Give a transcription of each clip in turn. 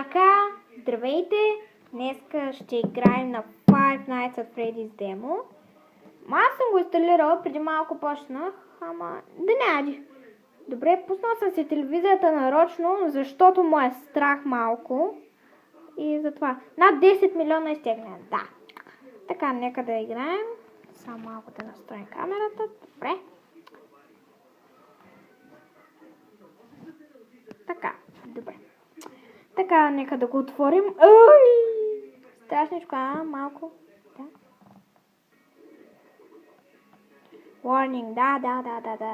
Така, здравейте! Днеска ще играем на Five Nights at Freddy's Demo. Аз съм го инсталирала, преди малко почнах, ама да няди. Добре, пуснал съм си телевизията нарочно, защото му е страх малко. И затова. Над 10 милиона изтегляне, да. Така, нека да играем. Само малко да настроим камерата. Добре. Така, добре. Така, нека да го отворим. Ой! Страшничко, малко. Да. Warning, да.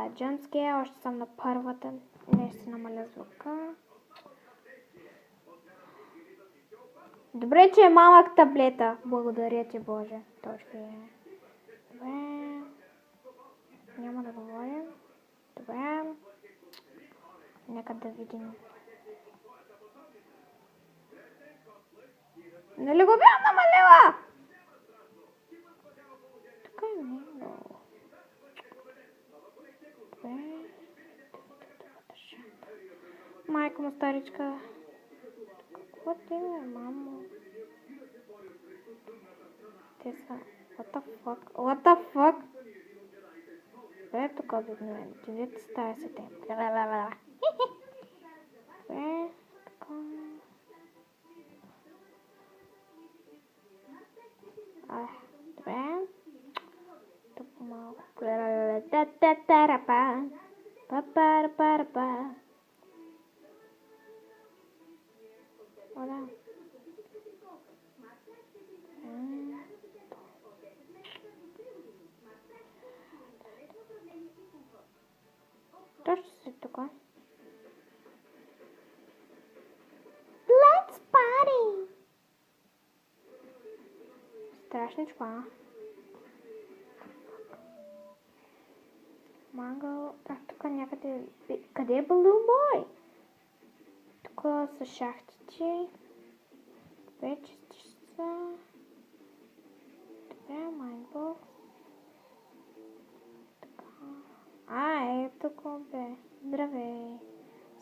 Jumpscare, още съм на първата. Не ще намаля звука. Добре, че е малък таблета. Благодаря ти, Боже. Точка е. Добре. Няма да говорим. Добре. Нека да видим. Нали го бях намалила? Така е много. Добре. Майко му старичка. Какво ти е, мамо? Те са... What the fuck? Добре, тук видно е. Дивите стая се те. Добре, така... Добре. Тук малко. Па-па-па-па-па. О, да. Точно си тук. Let's party! Страшничко, Манго... тук някъде... Къде е Balloon Boy? Тук са шахтите. Добре, чистиш са. Добре, Mindbox. Ето го бе. Здравей.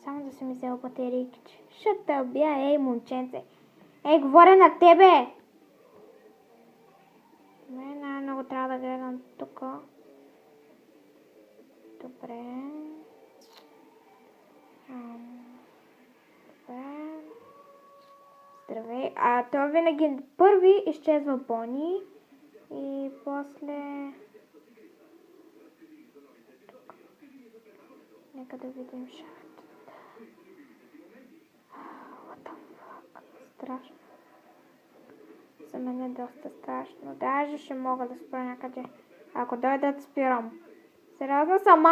Само да съм взел батерийките. Ще бия, ей, момченце. Ей, говоря на тебе! Най-много трябва да гледам тук. Добре. Добре. Здравей. Той винаги първи изчезва Бони. И после... Нека да видим шахтата. What the fuck? Страшно. За мен е доста страшно. Даже ще мога да спра някъде. Ако дойдат, спирам. Сериозно съм.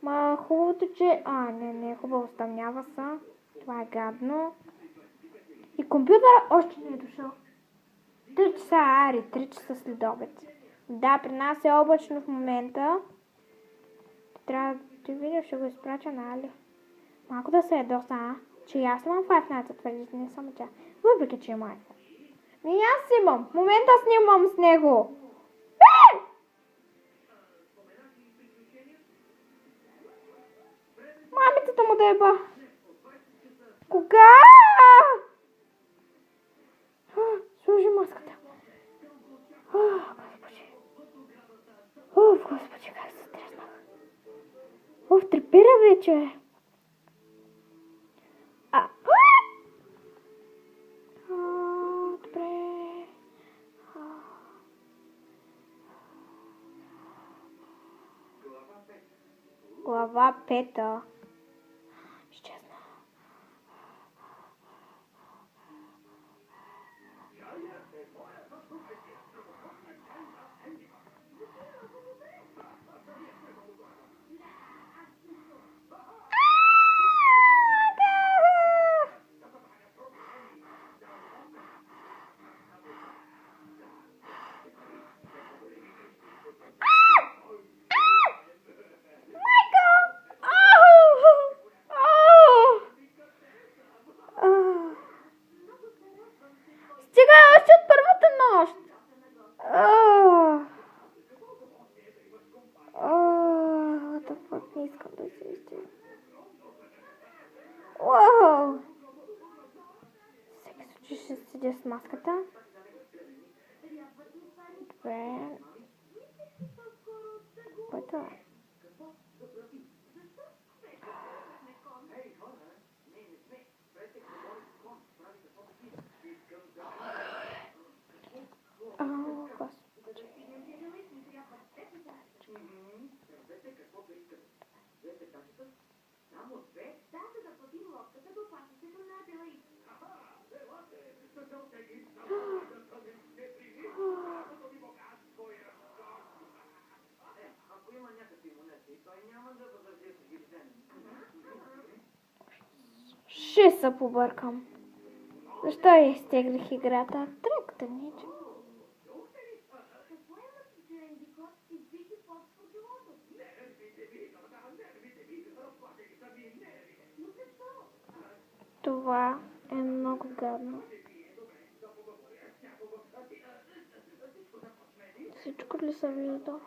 Ма хубавото, че... не е хубаво. Стъмнява са. Това е гадно. И компютъра още не е дошъл. 3 часа, 3 часа след обед. Да, при нас е облачно в момента. Трябва да видя, ще го изпрача, нали? Малко да се ядоса, че и аз имам Five Nights at Freddy's, не само тя. Въпреки, че има iPhone. И аз имам. В момента снимам с него. Мамицата му да еба. Кога? Служи маската. Господи, как се стреснах. Трепера вече. Добре. Глава 5. Изчезна. седя с маската. Добре. Което е? Господи. Ще се побъркам. Защо я изтеглих играта? Тръгта ми. Това е много гадно. Всичко ли се вижда?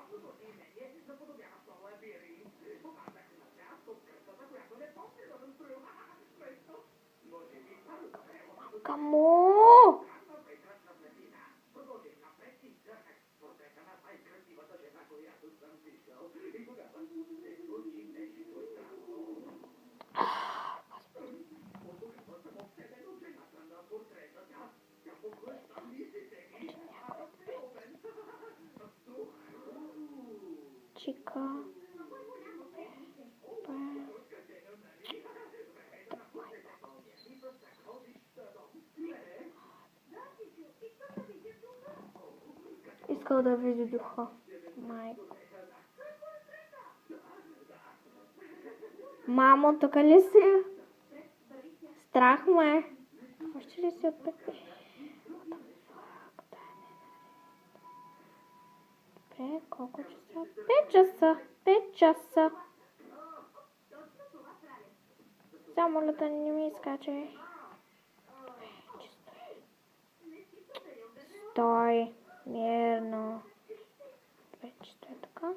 Камо! Чика. Искал да види духа. Майко. Мамо, тук ли си? Страх ме. Още ли си отпред? Добре, колко часа? 5 часа. 5 часа. Самолета не ми изкача. Стой. Мирно. Вече стой така.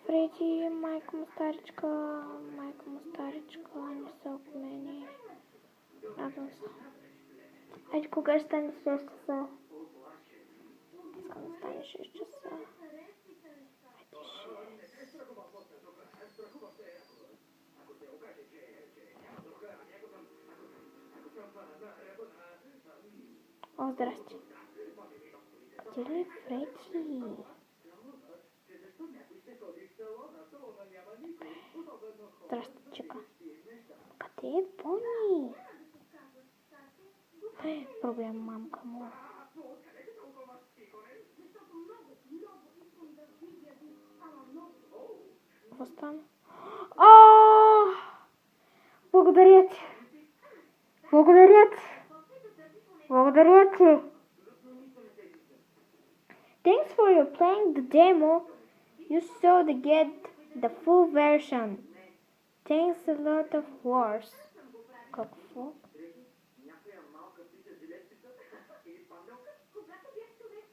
Фреди, майка му старичка, не са от мене. Радвам се. Айде, кога ще стане 6 часа? Искам да стане 6 часа. Айде 6. О, здрасти. Къде ли е Фреди? Здрасти, чека. Къде е Бони? Проблем, мамка му. Какво стана? Благодаря ти. Благодаря ти. Благодаря ти. Thanks for you playing the demo. You saw to get the full version. Thanks a lot of words. Какво?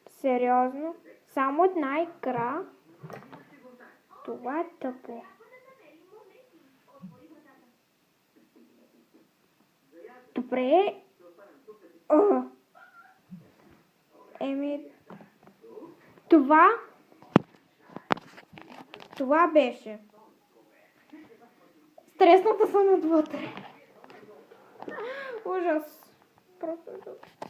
Сериозно? Само една игра? Това е тъпо. Добре. Това беше. Стресната съм отвътре. Ужас. Просто ужас.